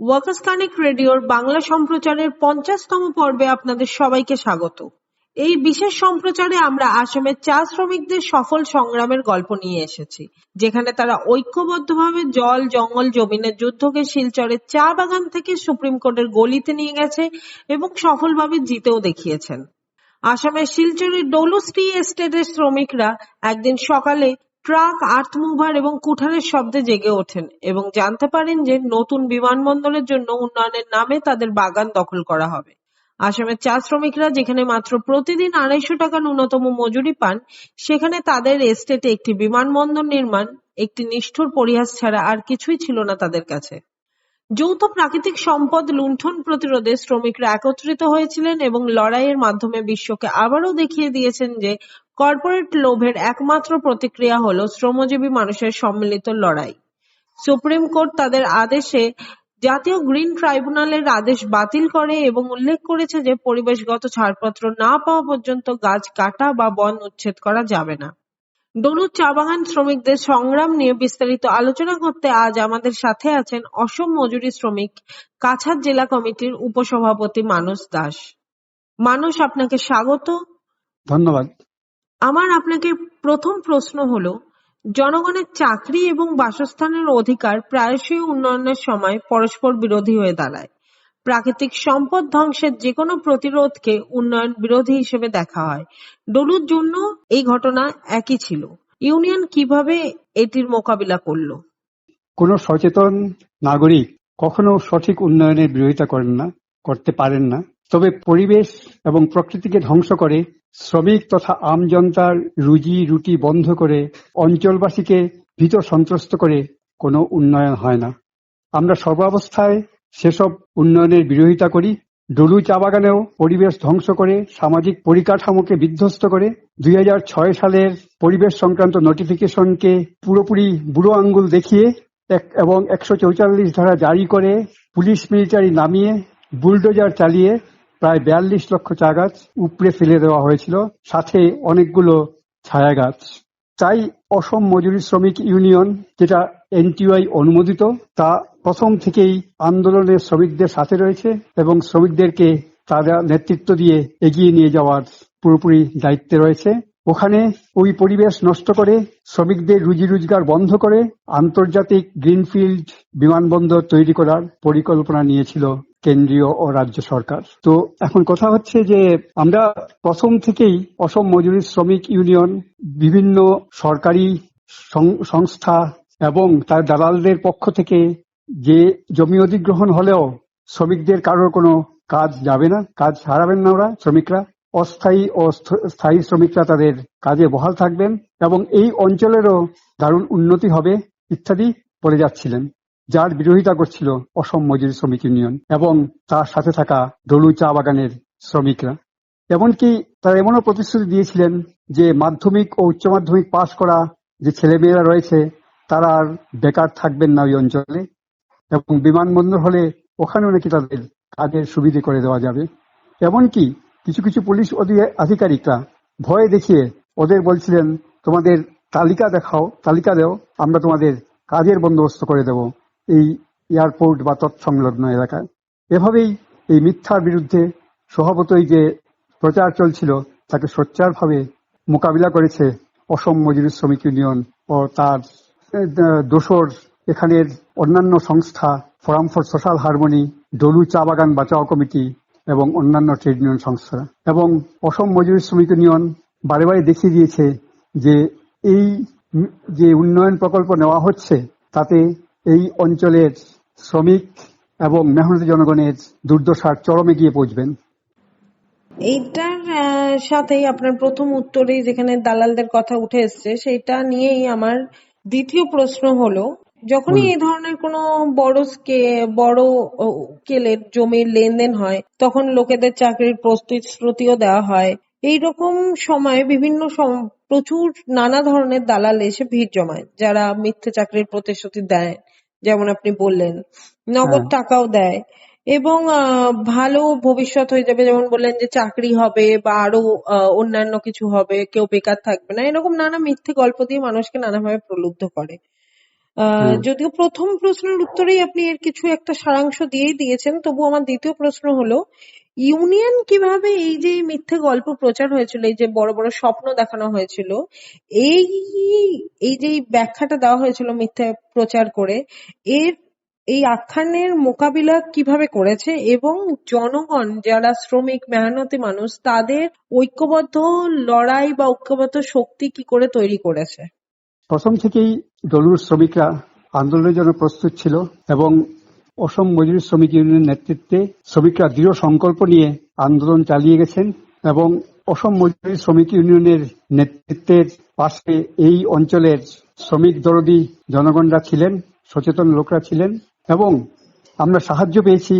Workers connect রেডিওর বাংলা সম্প্রচারের 50তম পর্বে আপনাদের সবাইকে স্বাগত। এই বিশেষ সম্প্রচারে আমরা আসামের চা শ্রমিকদের সফল সংগ্রামের গল্প নিয়ে এসেছি, যেখানে তারা ঐক্যবদ্ধভাবে জল, জঙ্গল, জমিনের যুদ্ধকে শিলচরের চা বাগান থেকে সুপ্রিম কোর্টের গলিতে নিয়ে গেছে এবং সফলভাবে জিতেও দেখিয়েছেন। আসামের শিলচরের ডলুস টি এস্টেটের শ্রমিকরা একদিন সকালে ট্রাক, আর্থ মুভার এবং কুঠারের শব্দে জেগে ওঠেন এবং জানতে পারেন যে নতুন বিমানবন্দরের জন্য উন্নয়নের নামে তাদের বাগান দখল করা হবে। আসামের চা শ্রমিকরা যেখানে মাত্র প্রতিদিন 250 টাকা ন্যূনতম মজুরি পান, সেখানে তাদের এস্টেটে একটি বিমানবন্দর নির্মাণ একটি নিষ্ঠুর পরিহাস ছাড়া আর কিছুই ছিল না তাদের কাছে। যৌথ প্রাকৃতিক সম্পদ লুণ্ঠন প্রতিরোধে শ্রমিকরা একত্রিত হয়েছিলেন এবং লড়াইয়ের মাধ্যমে বিশ্বকে আবারও দেখিয়ে দিয়েছেন যে কর্পোরেট লোভের একমাত্র প্রতিক্রিয়া হলো শ্রমজীবী মানুষের সম্মিলিত লড়াই। সুপ্রিম কোর্ট তাদের আদেশে জাতীয় গ্রিন ট্রাইব্যুনালের আদেশ বাতিল করে এবং উল্লেখ করেছে যে পরিবেশগত ছাড়পত্র না পাওয়া পর্যন্ত গাছ কাটা বা বন উচ্ছেদ করা যাবে না। ডলুর চা বাগান শ্রমিকদের সংগ্রাম নিয়ে বিস্তারিত আলোচনা করতে আজ আমাদের সাথে আছেন অসম মজুরি শ্রমিক কাছাড় জেলা কমিটির উপসভাপতি মানস দাস। মানস, আপনাকে স্বাগত। ধন্যবাদ। আমার আপনাকে প্রথম প্রশ্ন হলো, জনগণের চাকরি এবং বাসস্থানের অধিকার প্রায়শই উন্নয়নের সময় পরস্পর বিরোধী হয়ে দাঁড়ায়। প্রাকৃতিক সম্পদ ধ্বংসের যেকোনো প্রতিরোধকে উন্নয়ন বিরোধী হিসেবে দেখা হয়। ডলুর জন্য এই ঘটনা একই ছিল। ইউনিয়ন কিভাবে এটির মোকাবিলা করলো? কোন সচেতন নাগরিক কখনো সঠিক উন্নয়নের বিরোধিতা করতে পারেন না। তবে পরিবেশ এবং প্রকৃতিকে ধ্বংস করে শ্রমিক তথা আমজনতার রুজি রুটি বন্ধ করে অঞ্চলবাসীকে ভীত সন্ত্রস্ত করে কোনো উন্নয়ন হয় না। আমরা সর্বাবস্থায় সেসব উন্নয়নের বিরোধিতা করি। ডলু চা বাগানেও পরিবেশ ধ্বংস করে সামাজিক পরিকাঠামোকে বিধ্বস্ত করে 2006 সালের পরিবেশ সংক্রান্ত নোটিফিকেশনকে পুরোপুরি বুড়ো আঙ্গুল দেখিয়ে এবং 144 ধারা জারি করে পুলিশ মিলিটারি নামিয়ে বুলডোজার চালিয়ে প্রায় 42 লক্ষ চা গাছ উপড়ে ফেলে দেওয়া হয়েছিল, সাথে অনেকগুলো ছায়া গাছ। তাই অসম মজুরি শ্রমিক ইউনিয়ন, যেটা এনটিওআই অনুমোদিত, তা প্রথম থেকেই আন্দোলনের শ্রমিকদের সাথে রয়েছে এবং শ্রমিকদেরকে তারা নেতৃত্ব দিয়ে এগিয়ে নিয়ে যাওয়ার পুরোপুরি দায়িত্বে রয়েছে। ওখানে ওই পরিবেশ নষ্ট করে শ্রমিকদের রুজি রোজগার বন্ধ করে আন্তর্জাতিক গ্রিনফিল্ড বিমানবন্দর তৈরি করার পরিকল্পনা নিয়েছিল কেন্দ্রীয় ও রাজ্য সরকার। তো এখন কথা হচ্ছে যে আমরা প্রথম থেকেই অসম মজুরি শ্রমিক ইউনিয়ন বিভিন্ন সরকারি সংস্থা এবং তার দালালদের পক্ষ থেকে যে জমি অধিগ্রহণ হলেও শ্রমিকদের কারোর কোনো কাজ যাবে না, কাজ হারাবেন না ওরা শ্রমিকরা। অস্থায়ী ও স্থায়ী শ্রমিকরা তাদের কাজে বহাল থাকবেন এবং এই অঞ্চলেরও দারুণ উন্নতি হবে ইত্যাদি বলে যাচ্ছিলেন, যার বিরোধিতা করছিল অসম মজুরি শ্রমিক ইউনিয়ন এবং তার সাথে থাকা ডলু চা বাগানের শ্রমিকরা। এমনকি তারা এমনও প্রতিশ্রুতি দিয়েছিলেন যে মাধ্যমিক ও উচ্চ মাধ্যমিক পাশ করা যে ছেলেমেয়েরা রয়েছে তারা আর বেকার থাকবেন না ওই অঞ্চলে, এবং বিমানবন্দর হলে ওখানেও নাকি তাদের কাজের সুবিধে করে দেওয়া যাবে। এমনকি কিছু কিছু পুলিশ আধিকারিকরা ভয় দেখিয়ে ওদের বলছিলেন, তোমাদের তালিকা দেও, আমরা তোমাদের কাজের বন্দোবস্ত করে দেব এই এয়ারপোর্ট বা তৎসংলগ্ন এলাকায়। এভাবেই এই মিথ্যার বিরুদ্ধে স্বভাবতই যে প্রচার চলছিল তাকে সোচ্চারভাবে মোকাবিলা করেছে অসম মজুরি শ্রমিক ইউনিয়ন ও তার দোসর এখানের অন্যান্য সংস্থা, forum for social harmony, Dolu চা বাগান বাঁচাও কমিটি এবং অন্যান্য ট্রেড ইউনিয়ন সংস্থা। এবং অসম মজুরি শ্রমিক ইউনিয়ন বারে বারে দেখিয়ে দিয়েছে যে এই যে উন্নয়ন প্রকল্প নেওয়া হচ্ছে তাতে এই অঞ্চলের শ্রমিক এবং মেহনতি জনগণের দুর্দশার চরমে গিয়ে পৌঁছবেন। এইটার সাথেই আপনার প্রথম উত্তরেই যেখানে দালালদের কথা উঠে এসছে, সেটা নিয়েই আমার দ্বিতীয় প্রশ্ন হলো, যখনই এই ধরনের কোনো বড় স্কেলের জমির লেনদেন হয় তখন লোকেদের চাকরির প্রতিশ্রুতিও দেওয়া হয়। এইরকম সময় প্রচুর নানা ধরনের দালাল এসে ভিড় জমায়, যারা মিথ্যে চাকরির প্রতিশ্রুতি দেয়, যেমন আপনি বললেন, নগদ টাকাও দেয় এবং ভালো ভবিষ্যৎ হয়ে যাবে, যেমন বললেন যে চাকরি হবে বা আরো অন্যান্য কিছু হবে, কেউ বেকার থাকবে না, এরকম নানা মিথ্যে গল্প দিয়ে মানুষকে নানাভাবে প্রলুব্ধ করে। যদিও প্রথম প্রশ্নের উত্তরেই আপনি এর কিছু একটা সারাংশ দিয়েই দিয়েছেন, তবু আমার দ্বিতীয় প্রশ্ন হলো, ইউনিয়ন কিভাবে এই যে মিথ্যে গল্প প্রচার হয়েছিল, এই যে বড় বড় স্বপ্ন দেখানো হয়েছিল, এই এই যে ব্যাখ্যাটা দেওয়া হয়েছিল মিথ্যে প্রচার করে, এর এই আখ্যানের মোকাবিলা কিভাবে করেছে এবং জনগণ যারা শ্রমিক মেহনতি মানুষ তাদের ঐক্যবদ্ধ লড়াই বা ঐক্যবদ্ধ শক্তি কি করে তৈরি করেছে? প্রথম থেকেই দলুর শ্রমিকরা আন্দোলনের জন্য প্রস্তুত ছিল এবং অসম মজুরি শ্রমিক ইউনিয়নের নেতৃত্বে শ্রমিকরা দৃঢ় সংকল্প নিয়ে আন্দোলন চালিয়ে গেছেন এবং অসম মজুরি শ্রমিক ইউনিয়নের নেতৃত্বের পাশে এই অঞ্চলের শ্রমিক দরদি জনগণরা ছিলেন, সচেতন লোকরা ছিলেন এবং আমরা সাহায্য পেয়েছি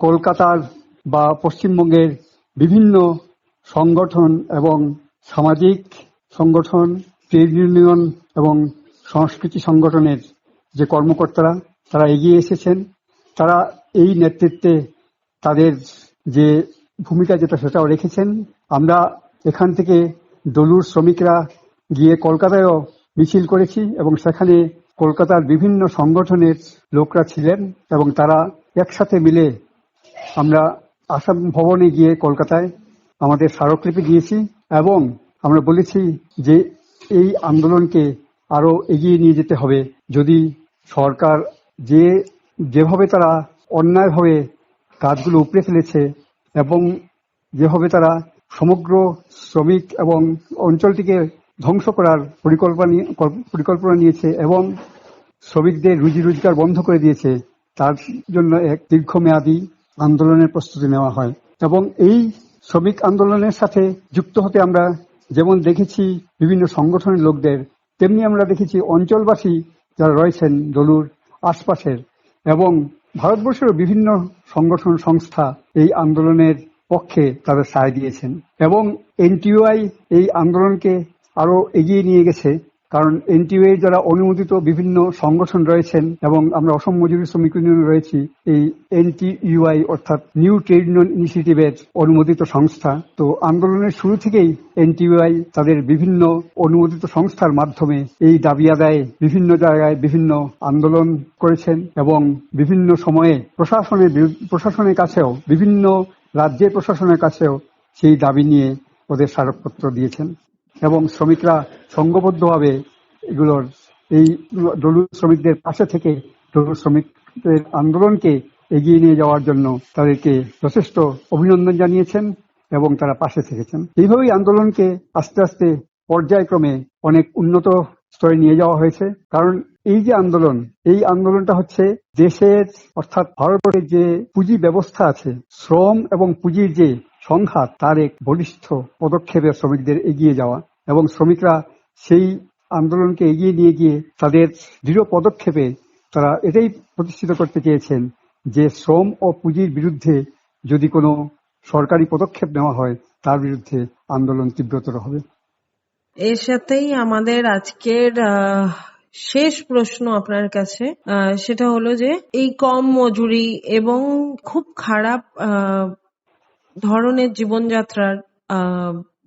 কলকাতার বা পশ্চিমবঙ্গের বিভিন্ন সংগঠন এবং সামাজিক সংগঠন, ট্রেড ইউনিয়ন এবং সংস্কৃতি সংগঠনের যে কর্মকর্তারা তারা এগিয়ে এসেছেন। তারা এই নেতৃত্বে তাদের যে ভূমিকা যেটা সেটাও রেখেছেন। আমরা এখান থেকে দলুর শ্রমিকরা গিয়ে কলকাতায়ও মিছিল করেছি এবং সেখানে কলকাতার বিভিন্ন সংগঠনের লোকরা ছিলেন এবং তারা একসাথে মিলে আমরা আসাম ভবনে গিয়ে কলকাতায় আমাদের স্মারকলিপি দিয়েছি এবং আমরা বলেছি যে এই আন্দোলনকে আরো এগিয়ে নিয়ে যেতে হবে। যদি সরকার যেভাবে তারা অন্যায়ভাবে কাজগুলো উপড়ে ফেলেছে এবং যেভাবে তারা সমগ্র শ্রমিক এবং অঞ্চলটিকে ধ্বংস করার পরিকল্পনা নিয়েছে এবং শ্রমিকদের রুজি রোজগার বন্ধ করে দিয়েছে, তার জন্য এক দীর্ঘমেয়াদী আন্দোলনের প্রস্তুতি নেওয়া হয় এবং এই শ্রমিক আন্দোলনের সাথে যুক্ত হতে আমরা যেমন দেখেছি বিভিন্ন সংগঠনের লোকদের, তেমনি আমরা দেখেছি অঞ্চলবাসী যারা রয়েছেন দলুর আশপাশের এবং ভারতবর্ষের বিভিন্ন সংগঠন সংস্থা এই আন্দোলনের পক্ষে তাদের সায় দিয়েছেন এবং এনটিইউআই এই আন্দোলনকে আরো এগিয়ে নিয়ে গেছে। কারণ এনটিইউআই যারা অনুমোদিত বিভিন্ন সংগঠন রয়েছেন এবং আমরা অসম মজুরি শ্রমিক ইউনিয়নে রয়েছি, এই এনটিইউআই অর্থাৎ নিউ ট্রেড ইউনিয়ন ইনিশিয়েটিভের অনুমোদিত সংস্থা। তো আন্দোলনের শুরু থেকেই এনটিইউআই তাদের বিভিন্ন অনুমোদিত সংস্থার মাধ্যমে এই দাবি আদায়ে বিভিন্ন জায়গায় বিভিন্ন আন্দোলন করেছেন এবং বিভিন্ন সময়ে প্রশাসনের কাছেও, বিভিন্ন রাজ্যের প্রশাসনের কাছেও সেই দাবি নিয়ে ওদের স্মারকপত্র দিয়েছেন এবং শ্রমিকরা সংঘবদ্ধভাবে এই দলুর শ্রমিকদের পাশে থেকে দলুর শ্রমিকদের আন্দোলনকে এগিয়ে নিয়ে যাওয়ার জন্য তাদেরকে যথেষ্ট অভিনন্দন জানিয়েছেন এবং তারা পাশে থেকেছেন। এইভাবেই আন্দোলনকে আস্তে আস্তে পর্যায়ক্রমে অনেক উন্নত স্তরে নিয়ে যাওয়া হয়েছে। কারণ এই যে আন্দোলন, এই আন্দোলনটা হচ্ছে দেশের অর্থাৎ ভারতবর্ষের যে পুঁজি ব্যবস্থা আছে, শ্রম এবং পুঁজির যে সংঘাত, তার এক বলিষ্ঠ পদক্ষেপে শ্রমিকদের এগিয়ে যাওয়া এবং শ্রমিকরা সেই আন্দোলনকে এগিয়ে নিয়ে গিয়ে তাদের দৃঢ় পদক্ষেপে তারা এটাই প্রতিষ্ঠিত করতে চেয়েছেন যে শ্রম ও পুঁজির বিরুদ্ধে যদি কোনো সরকারি পদক্ষেপ নেওয়া হয় তার বিরুদ্ধে আন্দোলন তীব্রতর হবে। এর সাথেই আমাদের আজকের শেষ প্রশ্ন আপনার কাছে, সেটা হলো যে এই কম মজুরি এবং খুব খারাপ ধরনের জীবনযাত্রার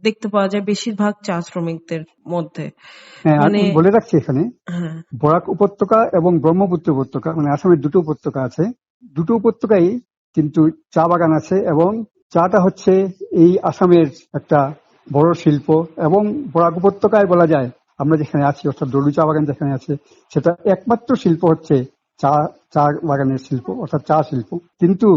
দেখতে পাওয়া যায় বেশিরভাগ চা শ্রমিকদের মধ্যে। আমি বলে রাখছি এখানে, বরাক উপত্যকা এবং ব্রহ্মপুত্র উপত্যকা, মানে আসামের দুটো উপত্যকা আছে, দুটো উপত্যকায় কিন্তু চা বাগান আছে এবং চাটা হচ্ছে এই আসামের একটা বড় শিল্প এবং বরাক উপত্যকায় বলা যায় আমরা যেখানে আছি অর্থাৎ দলু চা বাগান যেখানে আছে সেটা একমাত্র শিল্প হচ্ছে চা বাগানের শিল্প অর্থাৎ চা শিল্প। কিন্তু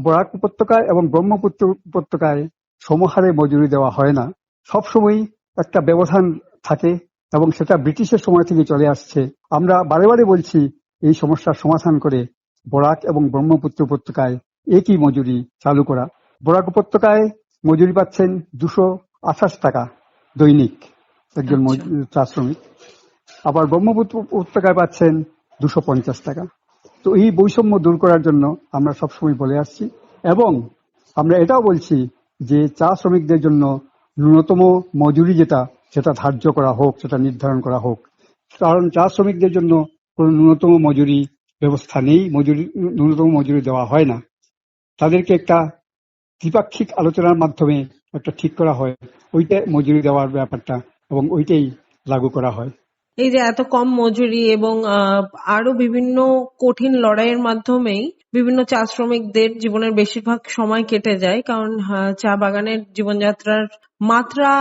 বরাক উপত্যকায় এবং ব্রহ্মপুত্র উপত্যকায় সমহারে মজুরি দেওয়া হয় না, সবসময় একটা ব্যবধান থাকে এবং সেটা ব্রিটিশের সময় থেকে চলে আসছে। আমরা বারে বারে বলছি এই সমস্যার সমাধান করে বরাক এবং ব্রহ্মপুত্র উপত্যকায় একই মজুরি চালু করা। বরাক উপত্যকায় মজুরি পাচ্ছেন 228 টাকা দৈনিক একজন চা শ্রমিক, আবার ব্রহ্মপুত্র উপত্যকায় পাচ্ছেন 250 টাকা। তো এই বৈষম্য দূর করার জন্য আমরা সবসময় বলে আসছি এবং আমরা এটাও বলছি যে চা শ্রমিকদের জন্য ন্যূনতম মজুরি সেটা ধার্য করা হোক, সেটা নির্ধারণ করা হোক। কারণ চা শ্রমিকদের জন্য কোনো ন্যূনতম মজুরি ব্যবস্থা নেই, ন্যূনতম মজুরি দেওয়া হয় না। তাদেরকে একটা দ্বিপাক্ষিক আলোচনার মাধ্যমে একটা ঠিক করা হয়, ওইটা মজুরি দেওয়ার ব্যাপারটা এবং ওইটাই লাগু করা হয়। এই যে এত কম মজুরি এবং আরো বিভিন্ন কঠিন লড়াইয়ের মাধ্যমেই বিভিন্ন চা শ্রমিকদের জীবনের বেশিরভাগ সময় কেটে যায়, কারণ চা বাগানের জীবনযাত্রার মাত্রা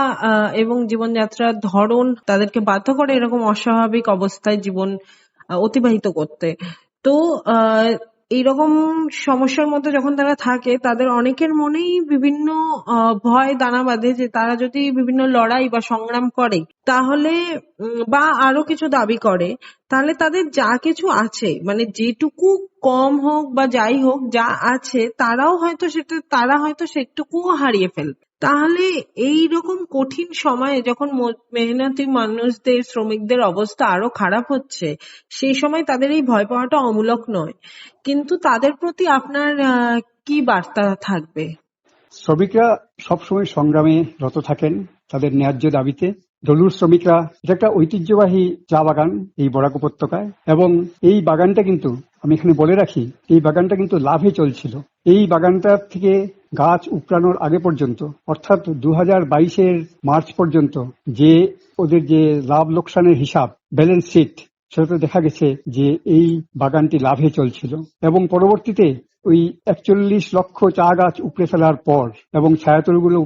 এবং জীবনযাত্রার ধরন তাদেরকে বাধ্য করে এরকম অস্বাভাবিক অবস্থায় জীবন অতিবাহিত করতে। তো এইরকম সমস্যার মধ্যে যখন তারা থাকে, তাদের অনেকের মনেই বিভিন্ন ভয় দানা বাঁধে যে তারা যদি বিভিন্ন লড়াই বা সংগ্রাম করে তাহলে বা আরো কিছু দাবি করে, তাহলে তাদের যা কিছু আছে, মানে যেটুকু কম হোক বা যাই হোক যা আছে, তারা হয়তো সেটুকুও হারিয়ে ফেলবে। তাহলে এই রকম কঠিন সময়ে যখন মেহনতি মানুষদের, শ্রমিকদের অবস্থা আরো খারাপ হচ্ছে, সেই সময় তাদের এই ভয় পাওয়াটা অমূলক নয়। কিন্তু তাদের প্রতি আপনার কি বার্তা থাকবে? শ্রমিকরা সবসময় সংগ্রামে রত থাকেন তাদের ন্যায্য দাবিতে। ডলুর শ্রমিকরা, এটা একটা ঐতিহ্যবাহী চা বাগান এই বরাক উপত্যকায়, এবং এই বাগানটা কিন্তু, আমি এখানে বলে রাখি, এই বাগানটা কিন্তু লাভে চলছিল। এই বাগানটা থেকে গাছ উপড়ানোর আগে পর্যন্ত, অর্থাৎ 2022-এর মার্চ পর্যন্ত যে ওদের যে লাভ লোকসানের হিসাব, ব্যালেন্স শিট, সেটাতে দেখা গেছে যে এই বাগানটি লাভে চলছিল। এবং পরবর্তীতে ওই 41 লক্ষ চা গাছ উপড়ে ফেলার পর এবং ছায়াতলগুলো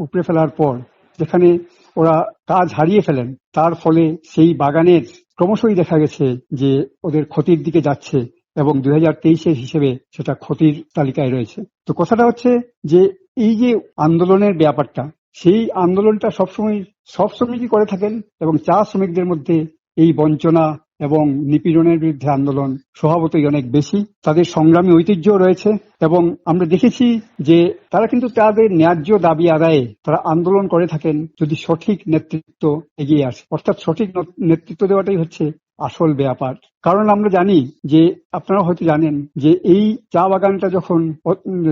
উপড়ে ফেলার পর যেখানে ওরা কাজ হারিয়ে ফেলেন, তার ফলে সেই বাগানের ক্রমশই দেখা গেছে যে ওদের ক্ষতির দিকে যাচ্ছে, এবং 2023-এর হিসেবে সেটা ক্ষতির তালিকায় রয়েছে। তো কথাটা হচ্ছে যে এই যে আন্দোলনের ব্যাপারটা, সেই আন্দোলনটা সবসময় সব শ্রমিকই করে থাকেন, এবং চা শ্রমিকদের মধ্যে এই বঞ্চনা এবং নিপীড়নের বিরুদ্ধে আন্দোলন স্বভাবতই অনেক বেশি। তাদের সংগ্রামী ঐতিহ্য রয়েছে, এবং আমরা দেখেছি যে তারা কিন্তু তাদের ন্যায্য দাবি আদায়ে তারা আন্দোলন করে থাকেন যদি সঠিক নেতৃত্ব এগিয়ে আসে। অর্থাৎ সঠিক নেতৃত্ব দেওয়াটাই হচ্ছে আসল ব্যাপার। কারণ আমরা জানি যে, আপনারা হয়তো জানেন যে এই চা বাগানটা যখন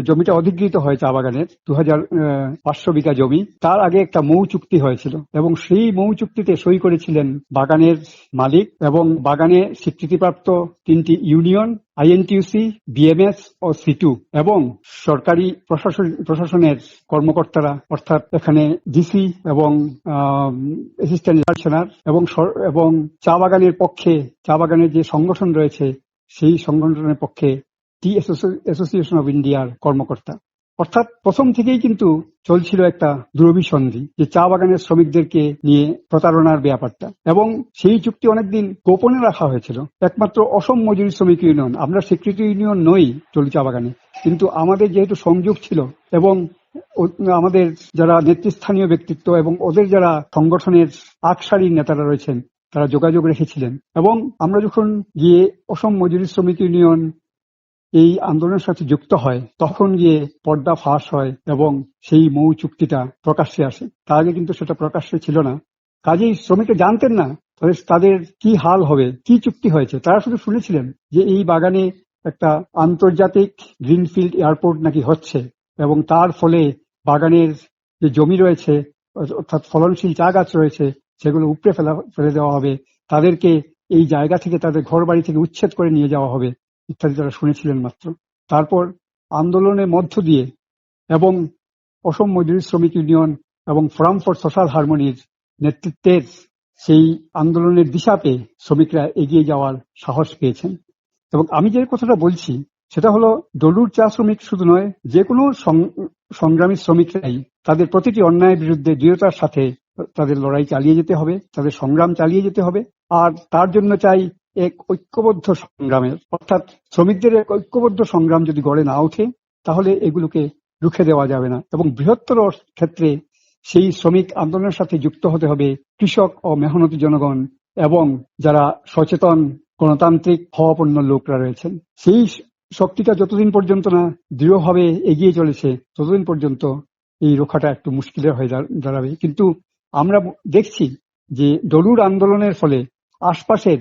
জমিটা অধিগৃহীত হয় চা বাগানের 2500 বিঘা জমি, তার আগে একটা মৌ চুক্তি হয়েছিল, এবং সেই মৌ চুক্তিতে সই করেছিলেন বাগানের মালিক এবং বাগানে স্বীকৃতিপ্রাপ্ত 3টি ইউনিয়ন, আইএনটিইউসি, বিএমএস ও সিটু, এবং সরকারি প্রশাসনের কর্মকর্তারা, অর্থাৎ এখানে ডিসি এবং অ্যাসিস্ট্যান্ট কমিশনার, এবং চা বাগানের পক্ষে, চা বাগানের যে সংগঠন রয়েছে সেই সংগঠনের পক্ষে টি অ্যাসোসিয়েশন অব ইন্ডিয়ার কর্মকর্তা। অর্থাৎ প্রথম থেকেই কিন্তু চলছিল একটা দুরভিসন্ধি যে চা বাগানের শ্রমিকদেরকে নিয়ে প্রতারণার ব্যাপারটা, এবং সেই চুক্তি অনেকদিন গোপনে রাখা হয়েছিল। একমাত্র অসম মজুরি শ্রমিক ইউনিয়ন, আমরা স্বীকৃত ইউনিয়ন নই টলি চা বাগানে, কিন্তু আমাদের যেহেতু সংযোগ ছিল এবং আমাদের যারা নেতৃস্থানীয় ব্যক্তিত্ব এবং ওদের যারা সংগঠনের আকসারীর নেতারা রয়েছেন, তারা যোগাযোগ রেখেছিলেন। এবং আমরা যখন গিয়ে অসম মজুরি শ্রমিক ইউনিয়ন এই আন্দোলনের সাথে যুক্ত হয়, তখন গিয়ে পর্দা ফাঁস হয় এবং সেই মৌ চুক্তিটা প্রকাশ্যে আসে। তার আগে কিন্তু সেটা প্রকাশ্যে ছিল না, কাজেই শ্রমিকরা জানতেন না তাদের কি হাল হবে, কি চুক্তি হয়েছে। তারা শুধু শুনেছিলেন যে এই বাগানে একটা আন্তর্জাতিক গ্রিনফিল্ড এয়ারপোর্ট নাকি হচ্ছে, এবং তার ফলে বাগানের যে জমি রয়েছে, অর্থাৎ ফলনশীল চা গাছ রয়েছে, সেগুলো উপড়ে ফেলে দেওয়া হবে, তাদেরকে এই জায়গা থেকে, তাদের ঘর বাড়ি থেকে উচ্ছেদ করে নিয়ে যাওয়া হবে, ইত্যাদি তারা শুনেছিলেন মাত্র। তারপর আন্দোলনের মধ্য দিয়ে এবং অসম মজুরি শ্রমিক ইউনিয়ন এবং ফোরাম ফর সোশ্যাল হারমোনির নেতৃত্বের সেই আন্দোলনের দিশা পেয়ে শ্রমিকরা এগিয়ে যাওয়ার সাহস পেয়েছেন। এবং আমি যে কথাটা বলছি সেটা হলো, ডলুর চা শ্রমিক শুধু নয়, যে কোনো সংগ্রামী শ্রমিকরাই তাদের প্রতিটি অন্যায়ের বিরুদ্ধে দৃঢ়তার সাথে তাদের লড়াই চালিয়ে যেতে হবে, তাদের সংগ্রাম চালিয়ে যেতে হবে। আর তার জন্য চাই এক ঐক্যবদ্ধ সংগ্রামের, অর্থাৎ শ্রমিকদের এক ঐক্যবদ্ধ সংগ্রাম যদি গড়ে না ওঠে, তাহলে এগুলোকে রুখে দেওয়া যাবে না। এবং বৃহত্তর ক্ষেত্রে সেই শ্রমিক আন্দোলনের সাথে যুক্ত হতে হবে কৃষক ও মেহনতি জনগণ এবং যারা সচেতন গণতান্ত্রিক ভাবাপন্ন লোকরা রয়েছেন। সেই শক্তিটা যতদিন পর্যন্ত না দৃঢ়ভাবে এগিয়ে চলেছে, ততদিন পর্যন্ত এই রক্ষাটা একটু মুশকিলের হয়ে দাঁড়াবে। কিন্তু আমরা দেখছি যে ডলুর আন্দোলনের ফলে আশপাশের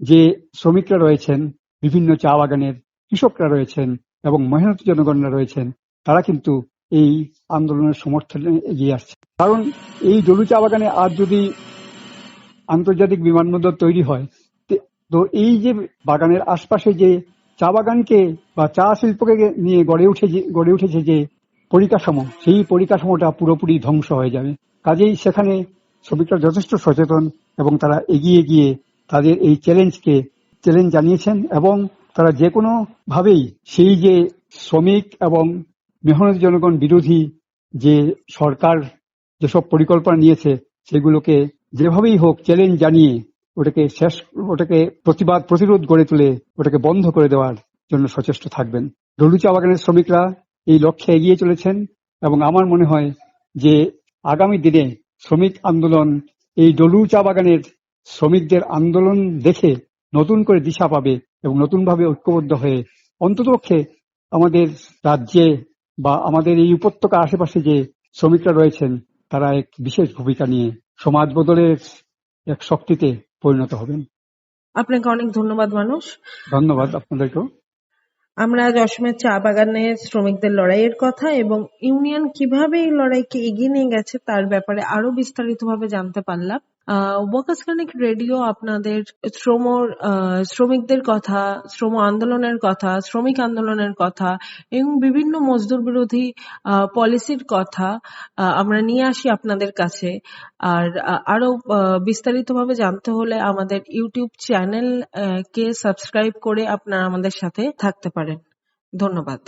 যে শ্রমিকরা রয়েছেন, বিভিন্ন চা বাগানের কৃষকরা রয়েছেন এবং মেহনতি জনগণরা রয়েছেন, তারা কিন্তু এই আন্দোলনের সমর্থনে এগিয়ে আসছে। কারণ এই ডলু চা বাগানে আজ যদি আন্তর্জাতিক বিমানবন্দর তৈরি হয়, তো এই যে বাগানের আশপাশে যে চা বাগানকে বা চা শিল্পকে নিয়ে গড়ে উঠেছে যে পরিকাঠামো, সেই পরিকাঠামোটা পুরোপুরি ধ্বংস হয়ে যাবে। কাজেই সেখানে শ্রমিকরা যথেষ্ট সচেতন এবং তারা এগিয়ে গিয়ে তাদের এই চ্যালেঞ্জ জানিয়েছেন এবং তারা যে কোনো ভাবেই সেই যে শ্রমিক এবং মেহনতি জনগণ বিরোধী যে সরকার যেসব পরিকল্পনা নিয়েছে সেগুলোকে যেভাবেই হোক চ্যালেঞ্জ জানিয়ে ওটাকে প্রতিরোধ গড়ে তুলে ওটাকে বন্ধ করে দেওয়ার জন্য সচেষ্ট থাকবেন। ডলু চা বাগানের শ্রমিকরা এই লক্ষ্যে এগিয়ে চলেছেন এবং আমার মনে হয় যে আগামী দিনে শ্রমিক আন্দোলন এই ডলু চা বাগানের শ্রমিকদের আন্দোলন দেখে নতুন করে দিশা পাবে এবং নতুনভাবে ঐক্যবদ্ধ হয়ে অন্ততপক্ষে আমাদের রাজ্যে বা আমাদের এই উপত্যকার আশেপাশে যে শ্রমিকরা রয়েছেন তারা এক বিশেষ ভূমিকা নিয়ে সমাজ বদলের এক শক্তিতে পরিণত হবেন। আপনাকে অনেক ধন্যবাদ মানুষ। ধন্যবাদ আপনাদেরকেও। আমরা আজ অসমের চা বাগানের শ্রমিকদের লড়াইয়ের কথা এবং ইউনিয়ন কিভাবে এই লড়াইকে এগিয়ে নিয়ে গেছে তার ব্যাপারে আরো বিস্তারিতভাবে জানতে পারলাম। ওয়ার্কার্স কানেক্ট রেডিও আপনাদের শ্রমিকদের কথা, শ্রম আন্দোলনের কথা, শ্রমিক আন্দোলনের কথা এবং বিভিন্ন মজদুর বিরোধী পলিসির কথা আমরা নিয়ে আসি আপনাদের কাছে। আর আরো বিস্তারিতভাবে জানতে হলে আমাদের ইউটিউব চ্যানেল কে সাবস্ক্রাইব করে আপনারা আমাদের সাথে থাকতে পারেন। ধন্যবাদ।